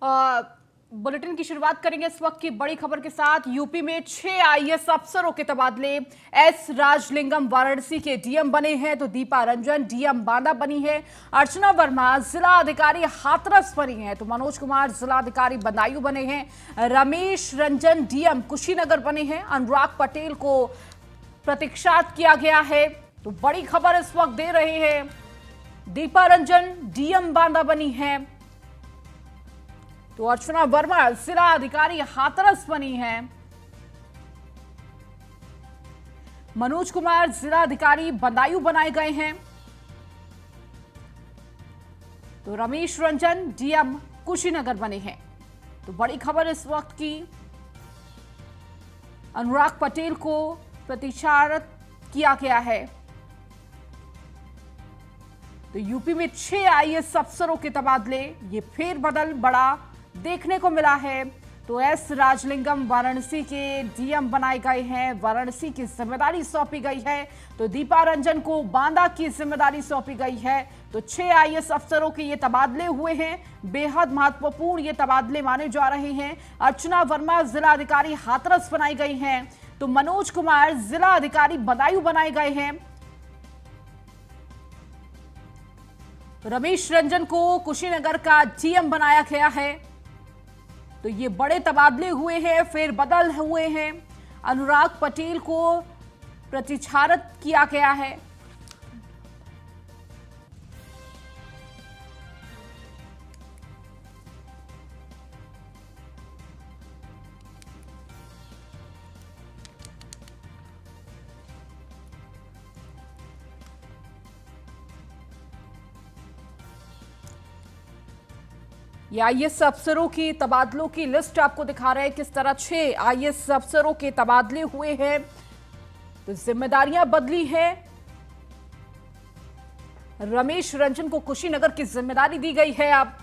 अ, bulletin की शुरुआत करेंगे इस वक्त की बड़ी खबर के साथ। यूपी में 6 आईएएस अफसरों के तबादले। एस राजलिंगम वाराणसी के डीएम बने हैं तो दीपा रंजन डीएम बांदा बनी है। अर्चना वर्मा जिला अधिकारी हाथरस बनी है तो मनोज कुमार जिला अधिकारी बदायूं बने हैं। रमेश रंजन डीएम कुशीनगर बने हैं। अनुराग पटेल को प्रतीक्षात किया गया है। तो बड़ी खबर इस वक्त दे रहे हैं, दीपा रंजन डीएम बांदा बनी है तो अर्चना वर्मा जिला अधिकारी हाथरस बनी है। मनोज कुमार जिला अधिकारी बदायूं बनाए गए हैं तो रमेश रंजन डीएम कुशीनगर बने हैं। तो बड़ी खबर इस वक्त की, अनुराग पटेल को प्रतीक्षारत किया गया है। तो यूपी में 6 आईएएस अफसरों के तबादले, ये फेरबदल बड़ा देखने को मिला है। तो एस राजलिंगम वाराणसी के डीएम बनाए गए हैं, वाराणसी की जिम्मेदारी सौंपी गई है। तो दीपा रंजन को बांदा की जिम्मेदारी सौंपी गई है। तो 6 आईएएस अफसरों के ये तबादले हुए हैं। बेहद महत्वपूर्ण ये तबादले माने जा रहे हैं। अर्चना वर्मा जिला अधिकारी हाथरस बनाई गई हैं तो मनोज कुमार जिला अधिकारी बदायूं बनाए गए हैं। रमेश रंजन को कुशीनगर का डीएम बनाया गया है। तो ये बड़े तबादले हुए हैं, फेरबदल हुए हैं। अनुराग पटेल को प्रतीक्षारत किया गया है। ये आईएएस अफसरों की तबादलों की लिस्ट आपको दिखा रहे हैं किस तरह 6 आईएएस अफसरों के तबादले हुए हैं। तो जिम्मेदारियां बदली है। रमेश रंजन को कुशीनगर की जिम्मेदारी दी गई है। अब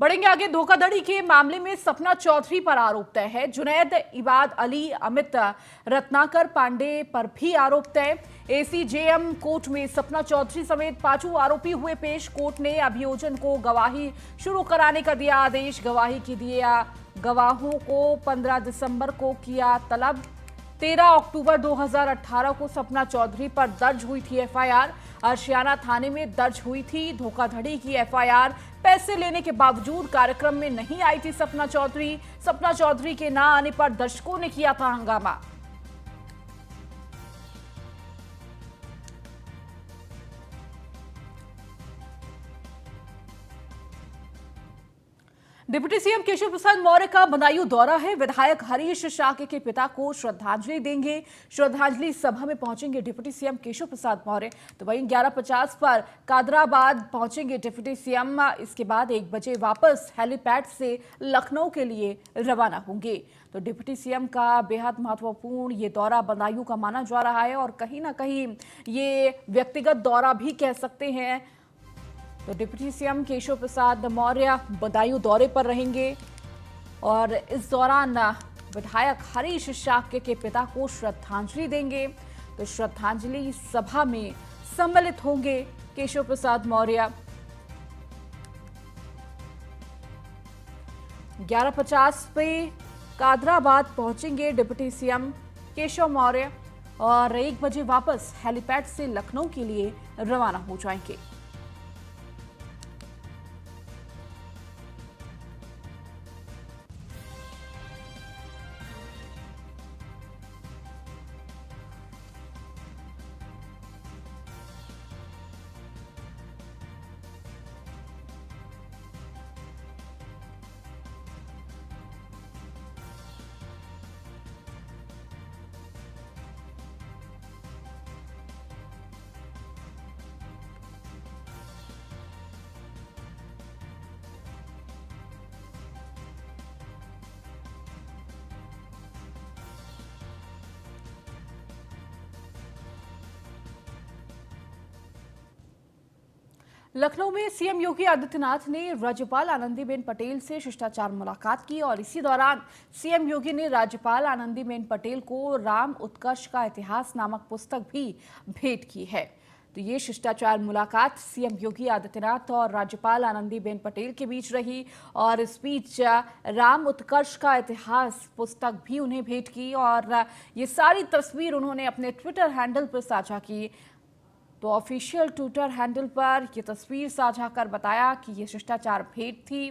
बढ़ेंगे आगे। धोखाधड़ी के मामले में सपना चौधरी पर आरोप तय है। जुनैद, इबाद अली, अमित रत्नाकर पांडे पर भी आरोप तय। एसीजेएम कोर्ट में सपना चौधरी समेत 5 आरोपी हुए पेश। कोर्ट ने अभियोजन को गवाही शुरू कराने का दिया आदेश। गवाही की दिया गवाहों को 15 दिसंबर को किया तलब। 13 अक्टूबर 2018 को सपना चौधरी पर दर्ज हुई थी एफआईआर। आशियाना थाने में दर्ज हुई थी धोखाधड़ी की एफआईआर। पैसे लेने के बावजूद कार्यक्रम में नहीं आई थी सपना चौधरी। सपना चौधरी के ना आने पर दर्शकों ने किया था हंगामा। डिप्टी सीएम केशव प्रसाद मौर्य का बदायूं दौरा है। विधायक हरीश शाक्य के पिता को श्रद्धांजलि देंगे। श्रद्धांजलि सभा में पहुंचेंगे डिप्टी सीएम केशव प्रसाद मौर्य। तो वहीं 11:50 पर कादराबाद पहुंचेंगे डिप्टी सीएम। इसके बाद 1 बजे वापस हेलीपैड से लखनऊ के लिए रवाना होंगे। तो डिप्टी सीएम का बेहद महत्वपूर्ण ये दौरा बदायूं का माना जा रहा है और कहीं ना कहीं ये व्यक्तिगत दौरा भी कह सकते हैं। तो डिप्टी सीएम केशव प्रसाद मौर्य बदायूं दौरे पर रहेंगे और इस दौरान विधायक हरीश शाक्य के पिता को श्रद्धांजलि देंगे। तो श्रद्धांजलि सभा में सम्मिलित होंगे केशव प्रसाद मौर्य। 11:50 पे कादराबाद पहुंचेंगे डिप्टी सीएम केशव मौर्य और 1 बजे वापस हेलीपैड से लखनऊ के लिए रवाना हो जाएंगे। लखनऊ में सीएम योगी आदित्यनाथ ने राज्यपाल आनंदीबेन पटेल से शिष्टाचार मुलाकात की और इसी दौरान सीएम योगी ने राज्यपाल आनंदीबेन पटेल को राम उत्कर्ष का इतिहास नामक पुस्तक भी भेंट की है। तो ये शिष्टाचार मुलाकात सीएम योगी आदित्यनाथ और राज्यपाल आनंदीबेन पटेल के बीच रही और इस बीच राम उत्कर्ष का इतिहास पुस्तक भी उन्हें भेंट की और ये सारी तस्वीर उन्होंने अपने ट्विटर हैंडल पर साझा की। तो ऑफिशियल ट्विटर हैंडल पर यह तस्वीर साझा कर बताया कि यह शिष्टाचार भेंट थी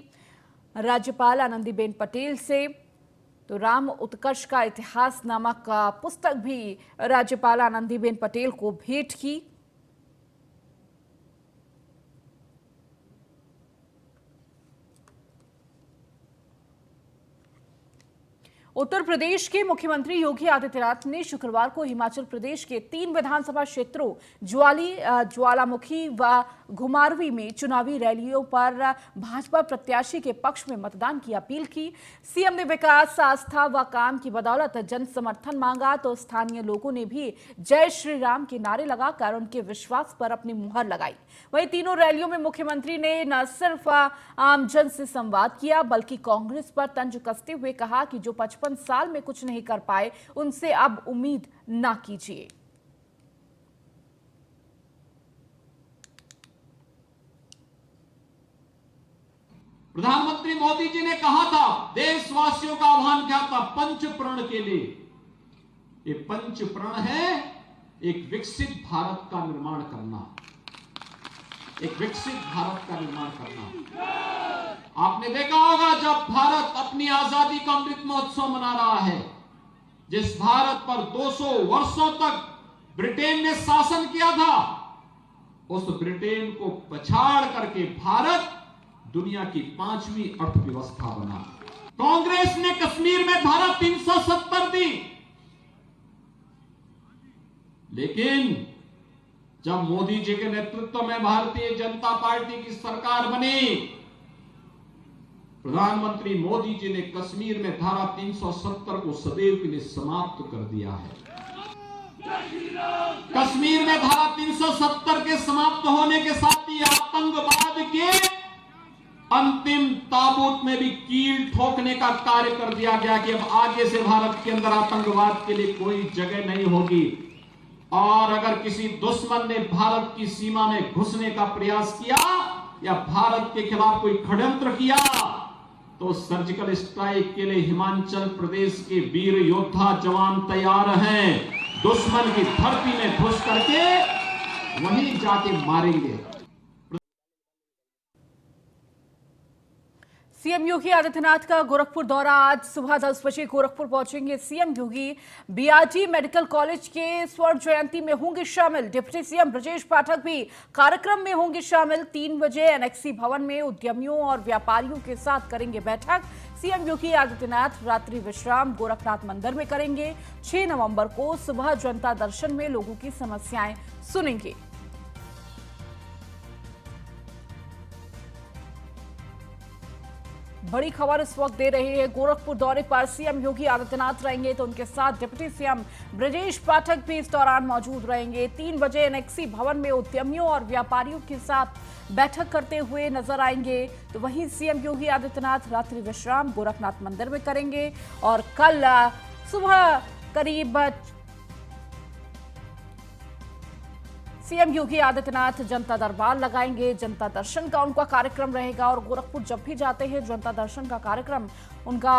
राज्यपाल आनंदीबेन पटेल से। तो राम उत्कर्ष का इतिहास नामक पुस्तक भी राज्यपाल आनंदीबेन पटेल को भेंट की। उत्तर प्रदेश के मुख्यमंत्री योगी आदित्यनाथ ने शुक्रवार को हिमाचल प्रदेश के 3 विधानसभा क्षेत्रों ज्वालामुखी व घुमारवी में चुनावी रैलियों पर भाजपा प्रत्याशी के पक्ष में मतदान की अपील की। सीएम ने विकास, आस्था व काम की बदौलत जन समर्थन मांगा तो स्थानीय लोगों ने भी जय श्री राम के नारे लगाकर उनके विश्वास पर अपनी मुहर लगाई। वहीं तीनों रैलियों में मुख्यमंत्री ने न सिर्फ आमजन से संवाद किया बल्कि कांग्रेस पर तंज कसते हुए कहा कि जो 55 साल में कुछ नहीं कर पाए उनसे अब उम्मीद ना कीजिए। प्रधानमंत्री मोदी जी ने कहा था, देशवासियों का आह्वान किया था पंच प्रण के लिए। ये पंच प्रण है एक विकसित भारत का निर्माण करना, एक विकसित भारत का निर्माण करना। आपने देखा होगा जब भारत अपनी आजादी का अमृत महोत्सव मना रहा है, जिस भारत पर 200 वर्षों तक ब्रिटेन ने शासन किया था, उस ब्रिटेन को पछाड़ करके भारत दुनिया की 5वीं अर्थव्यवस्था बना। कांग्रेस ने कश्मीर में धारा 370 दी, लेकिन जब मोदी जी के नेतृत्व में भारतीय जनता पार्टी की सरकार बनी, प्रधानमंत्री मोदी जी ने कश्मीर में धारा 370 को सदैव के लिए समाप्त कर दिया है। कश्मीर में धारा 370 के समाप्त होने के साथ ही आतंकवाद के अंतिम ताबूत में भी कील ठोकने का कार्य कर दिया गया कि अब आगे से भारत के अंदर आतंकवाद के लिए कोई जगह नहीं होगी। और अगर किसी दुश्मन ने भारत की सीमा में घुसने का प्रयास किया या भारत के खिलाफ कोई षड्यंत्र किया तो सर्जिकल स्ट्राइक के लिए हिमाचल प्रदेश के वीर योद्धा जवान तैयार हैं। दुश्मन की धरती में घुस करके वहीं जाके मारेंगे। सीएम योगी आदित्यनाथ का गोरखपुर दौरा। आज सुबह 10 बजे गोरखपुर पहुंचेंगे सीएम योगी। बीआरटी मेडिकल कॉलेज के स्वर्ण जयंती में होंगे शामिल। डिप्टी सीएम ब्रजेश पाठक भी कार्यक्रम में होंगे शामिल। 3 बजे एनेक्सी भवन में उद्यमियों और व्यापारियों के साथ करेंगे बैठक। सीएम योगी आदित्यनाथ रात्रि विश्राम गोरखनाथ मंदिर में करेंगे। 6 नवंबर को सुबह जनता दर्शन में लोगों की समस्याएं सुनेंगे। बड़ी खबर इस वक्त दे रही है, गोरखपुर दौरे पर सीएम योगी आदित्यनाथ रहेंगे तो उनके साथ डिप्टी सीएम ब्रजेश पाठक भी इस दौरान मौजूद रहेंगे। 3 बजे एनेक्सी भवन में उद्यमियों और व्यापारियों के साथ बैठक करते हुए नजर आएंगे। तो वहीं सीएम योगी आदित्यनाथ रात्रि विश्राम गोरखनाथ मंदिर में करेंगे और कल सुबह करीब सीएम योगी आदित्यनाथ जनता दरबार लगाएंगे। जनता दर्शन का उनका कार्यक्रम रहेगा और गोरखपुर जब भी जाते हैं जनता दर्शन का कार्यक्रम उनका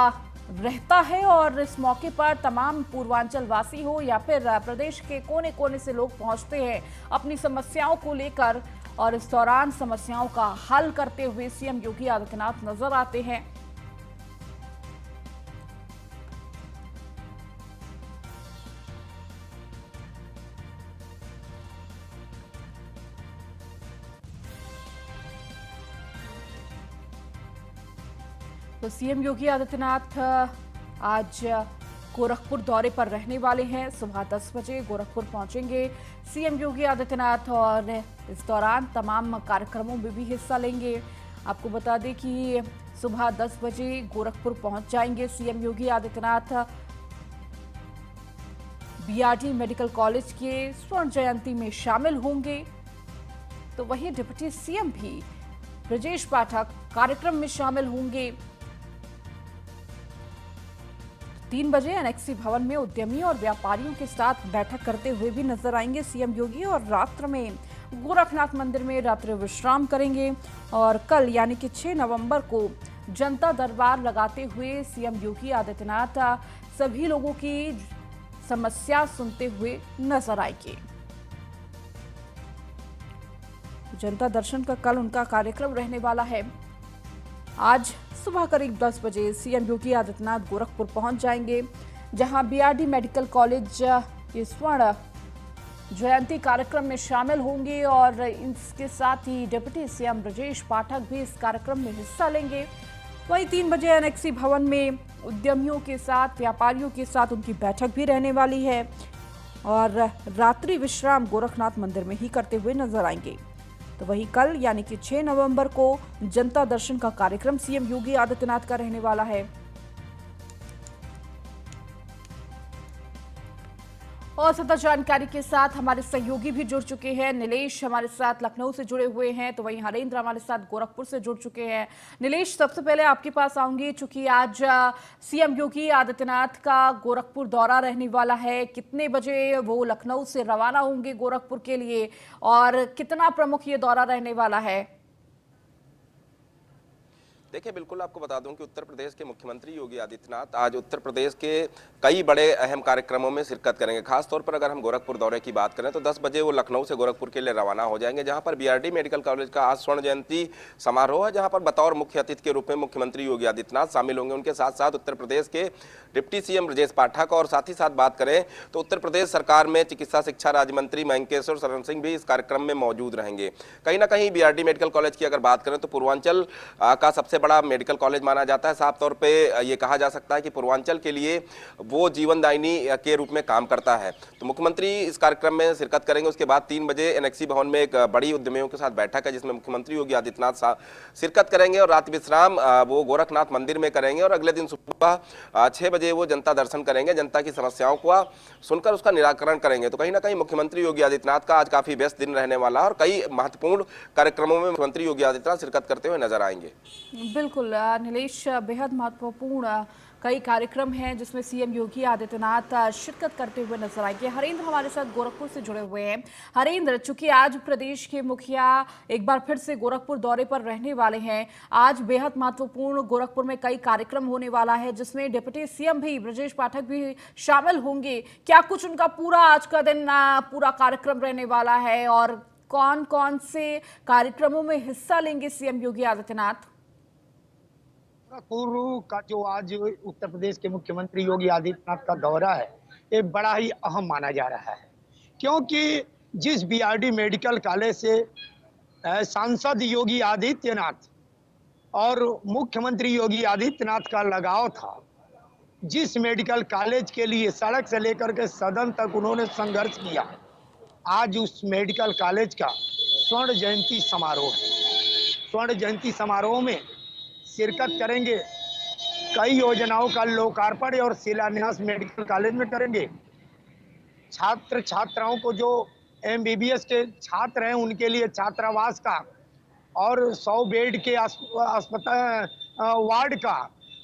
रहता है और इस मौके पर तमाम पूर्वांचल वासी हो या फिर प्रदेश के कोने कोने से लोग पहुंचते हैं अपनी समस्याओं को लेकर और इस दौरान समस्याओं का हल करते हुए सीएम योगी आदित्यनाथ नजर आते हैं। तो सीएम योगी आदित्यनाथ आज गोरखपुर दौरे पर रहने वाले हैं। सुबह 10 बजे गोरखपुर पहुंचेंगे सीएम योगी आदित्यनाथ और इस दौरान तमाम कार्यक्रमों में भी हिस्सा लेंगे। आपको बता दें कि सुबह 10 बजे गोरखपुर पहुंच जाएंगे CM Yogi Adityanath. BRT medical college के स्वर्ण जयंती में शामिल होंगे तो वहीं डिप्टी सीएम भी ब्रजेश पाठक कार्यक्रम में शामिल होंगे। 3 बजे एनेक्सी भवन में उद्यमियों और व्यापारियों के साथ बैठक करते हुए भी नजर आएंगे सीएम योगी और रात्र में गोरखनाथ मंदिर में रात्रि विश्राम करेंगे। और कल यानी कि 6 नवंबर को जनता दरबार लगाते हुए सीएम योगी आदित्यनाथ सभी लोगों की समस्या सुनते हुए नजर आएंगे। जनता दर्शन का कल उनका कार्यक्रम रहने वाला है। आज सुबह करीब 10 बजे सीएम योगी आदित्यनाथ गोरखपुर पहुंच जाएंगे, जहां बीआरडी मेडिकल कॉलेज के स्वर्ण जयंती कार्यक्रम में शामिल होंगे और इसके साथ ही डिप्टी सीएम ब्रजेश पाठक भी इस कार्यक्रम में हिस्सा लेंगे। वहीं 3 बजे एनेक्सी भवन में उद्यमियों के साथ, व्यापारियों के साथ उनकी बैठक भी रहने वाली है और रात्रि विश्राम गोरखनाथ मंदिर में ही करते हुए नजर आएंगे। तो वहीं कल यानी कि 6 नवंबर को जनता दर्शन का कार्यक्रम सीएम योगी आदित्यनाथ का रहने वाला है। और ज्यादा जानकारी के साथ हमारे सहयोगी भी जुड़ चुके हैं। नीलेश हमारे साथ लखनऊ से जुड़े हुए हैं, तो वहीं हरेंद्र हमारे साथ गोरखपुर से जुड़ चुके हैं। नीलेश, सबसे पहले आपके पास आऊंगी, चूंकि आज सीएम योगी आदित्यनाथ का गोरखपुर दौरा रहने वाला है। कितने बजे वो लखनऊ से रवाना होंगे गोरखपुर के लिए और कितना प्रमुख ये दौरा रहने वाला है? देखिए, बिल्कुल आपको बता दूं कि उत्तर प्रदेश के मुख्यमंत्री योगी आदित्यनाथ आज उत्तर प्रदेश के कई बड़े अहम कार्यक्रमों में शिरकत करेंगे। खास तौर पर अगर हम गोरखपुर दौरे की बात करें तो 10 बजे वो लखनऊ से गोरखपुर के लिए रवाना हो जाएंगे, जहां पर बीआरडी मेडिकल कॉलेज का आज स्वर्ण जयंती समारोह है, जहां पर बतौर मुख्य अतिथि के रूप में मुख्यमंत्री योगी आदित्यनाथ शामिल होंगे। उनके साथ साथ उत्तर प्रदेश के डिप्टी सीएम ब्रजेश पाठक और साथ ही साथ बात करें तो उत्तर प्रदेश सरकार में चिकित्सा शिक्षा राज्य मंत्री मयंकेश्वर शरण सिंह भी इस कार्यक्रम में मौजूद रहेंगे। कहीं ना कहीं बीआरडी मेडिकल कॉलेज की अगर बात करें तो पूर्वांचल का सबसे बड़ा मेडिकल कॉलेज माना जाता है। साफ तौर पे ये कहा जा सकता है कि पूर्वांचल के लिए वो जीवनदायिनी के रूप में काम करता है। तो मुख्यमंत्री इस कार्यक्रम में शिरकत करेंगे। उसके बाद 3 बजे एनेक्सी भवन में एक बड़ी उद्यमियों के साथ बैठक है, जिसमें मुख्यमंत्री योगी आदित्यनाथ शिरकत करेंगे और रात विश्राम वो गोरखनाथ मंदिर में करेंगे और अगले दिन सुबह 6 बजे वो जनता दर्शन करेंगे, जनता की समस्याओं को सुनकर उसका निराकरण करेंगे। तो कहीं ना कहीं मुख्यमंत्री योगी आदित्यनाथ का आज काफी व्यस्त दिन रहने वाला है और कई महत्वपूर्ण कार्यक्रमों में मुख्यमंत्री योगी आदित्यनाथ शिरकत करते हुए नजर आएंगे। बिल्कुल नीलेश, बेहद महत्वपूर्ण कई कार्यक्रम हैं जिसमें सीएम योगी आदित्यनाथ शिरकत करते हुए नजर आएंगे। हरेंद्र हमारे साथ गोरखपुर से जुड़े हुए हैं। हरेंद्र, चूंकि आज प्रदेश के मुखिया एक बार फिर से गोरखपुर दौरे पर रहने वाले हैं, आज बेहद महत्वपूर्ण गोरखपुर में कई कार्यक्रम होने वाला है, जिसमें डिप्टी सीएम भी ब्रजेश पाठक भी शामिल होंगे। क्या कुछ उनका पूरा आज का दिन पूरा कार्यक्रम रहने वाला है और कौन कौन से कार्यक्रमों में हिस्सा लेंगे सीएम योगी आदित्यनाथ? गोरखपुर का जो आज उत्तर प्रदेश के मुख्यमंत्री योगी आदित्यनाथ का दौरा है, ये बड़ा ही अहम माना जा रहा है, क्योंकि जिस बीआरडी मेडिकल कॉलेज से सांसद योगी आदित्यनाथ और मुख्यमंत्री योगी आदित्यनाथ का लगाव था, जिस मेडिकल कॉलेज के लिए सड़क से लेकर के सदन तक उन्होंने संघर्ष किया, आज उस मेडिकल कॉलेज का स्वर्ण जयंती समारोह है। स्वर्ण जयंती समारोह में शिरकत करेंगे, कई योजनाओं का लोकार्पण और शिलान्यास मेडिकल कॉलेज में करेंगे। छात्र छात्राओं को जो एमबीबीएस के छात्र हैं उनके लिए छात्रावास का और 100 बेड के अस्पताल वार्ड का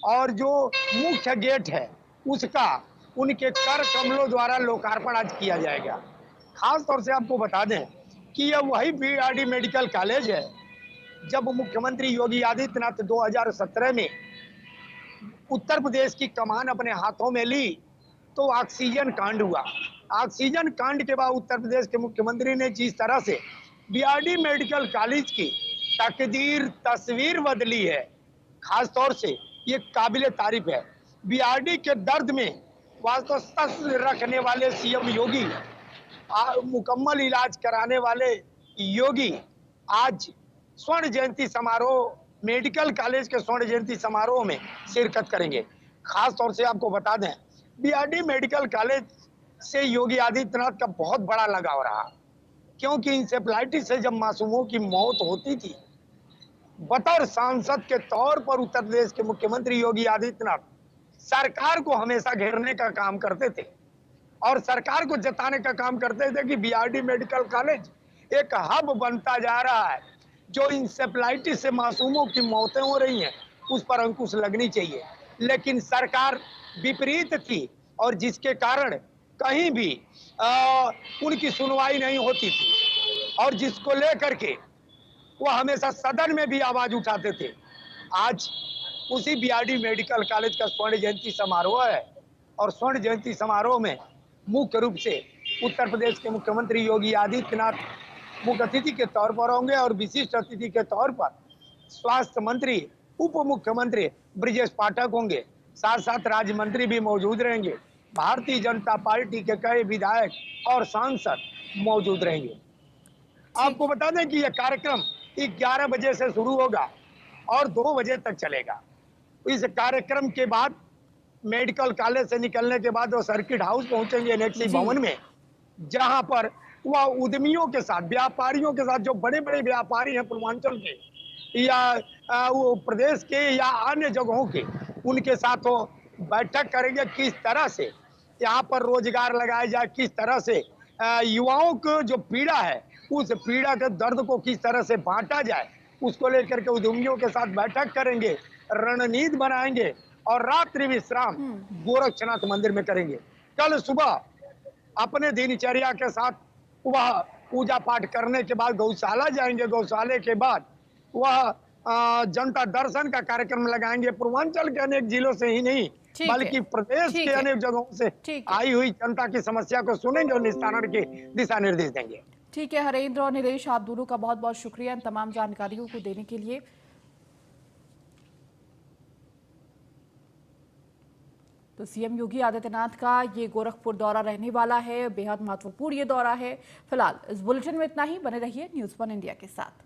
और जो मुख्य गेट है उसका उनके कर कमलों द्वारा लोकार्पण आज किया जाएगा। खास तौर से आपको बता दें कि यह वही बीआरडी मेडिकल कॉलेज है जब मुख्यमंत्री योगी आदित्यनाथ 2017 में उत्तर प्रदेश की कमान अपने हाथों में ली तो ऑक्सीजन कांड हुआ। ऑक्सीजन कांड के बाद उत्तर प्रदेश के मुख्यमंत्री ने जिस तरह से बीआरडी मेडिकल कॉलेज की तस्वीर बदली है, खास तौर से ये काबिले तारीफ है। बीआरडी के दर्द में वास्तव सस रखने वाले सीएम योगी, मुकम्मल इलाज कराने वाले योगी आज स्वर्ण जयंती समारोह, मेडिकल कॉलेज के स्वर्ण जयंती समारोह में शिरकत करेंगे। खास तौर से आपको बता दें, बीआरडी मेडिकल कॉलेज से योगी आदित्यनाथ का बहुत बड़ा लगाव रहा, क्योंकि इंसेफ्लाइटिस से जब मासूमों की मौत होती थी, बतौर सांसद के तौर पर उत्तर प्रदेश के मुख्यमंत्री योगी आदित्यनाथ सरकार को हमेशा घेरने का काम करते थे और सरकार को जताने का काम करते थे कि बीआरडी मेडिकल कॉलेज एक हब बनता जा रहा है। जो इंसेफ्लाइटिस से मासूमों की मौतें हो रही हैं, उस पर अंकुश लगनी चाहिए, लेकिन सरकार विपरीत थी और जिसके कारण कहीं भी उनकी सुनवाई नहीं होती थी और जिसको लेकर के वो हमेशा सदन में भी आवाज उठाते थे। आज उसी बीआरडी मेडिकल कॉलेज का स्वर्ण जयंती समारोह है और स्वर्ण जयंती समारोह में मुख्य रूप से उत्तर प्रदेश के मुख्यमंत्री योगी आदित्यनाथ मुख्य अतिथि के तौर पर होंगे और विशिष्ट अतिथि के तौर पर स्वास्थ्य मंत्री, उप मुख्यमंत्री ब्रिजेश पाठक होंगे। साथ साथ राज्य मंत्री भी मौजूद रहेंगे। भारतीय जनता पार्टी के कई विधायक और सांसद मौजूद रहेंगे। आपको बता दें कि यह कार्यक्रम 11 बजे से शुरू होगा और 2 बजे तक चलेगा। इस कार्यक्रम के बाद मेडिकल कॉलेज से निकलने के बाद वो सर्किट हाउस पहुंचेंगे एनेक्सी जी। भवन में, जहां पर वह उद्यमियों के साथ, व्यापारियों के साथ, जो बड़े बड़े व्यापारी हैं पूर्वांचल के या वो प्रदेश के या अन्य जगहों के, उनके साथ वो बैठक करेंगे। किस तरह से यहाँ पर रोजगार लगाया जाए, किस तरह से युवाओं को जो पीड़ा है, उस पीड़ा के दर्द को किस तरह से बांटा जाए, उसको लेकर के उद्यमियों के साथ बैठक करेंगे, रणनीति बनाएंगे और रात्रि विश्राम गोरक्षनाथ मंदिर में करेंगे। कल सुबह अपने दिनचर्या के साथ वह पूजा पाठ करने के बाद गौशाला जाएंगे। गौशाले के बाद वह जनता दर्शन का कार्यक्रम लगाएंगे। पूर्वांचल के अनेक जिलों से ही नहीं ठीक है। बल्कि प्रदेश ठीक के है। अनेक जगहों से ठीक है। आई हुई जनता की समस्या को सुनेंगे और निस्तारण के दिशा निर्देश देंगे। ठीक है हरेंद्र और निलेश, आप दोनों का बहुत बहुत शुक्रिया इन तमाम जानकारियों को देने के लिए। तो सीएम योगी आदित्यनाथ का ये गोरखपुर दौरा रहने वाला है, बेहद महत्वपूर्ण ये दौरा है। फिलहाल इस बुलेटिन में इतना ही। बने रहिए न्यूज़ 1 इंडिया के साथ।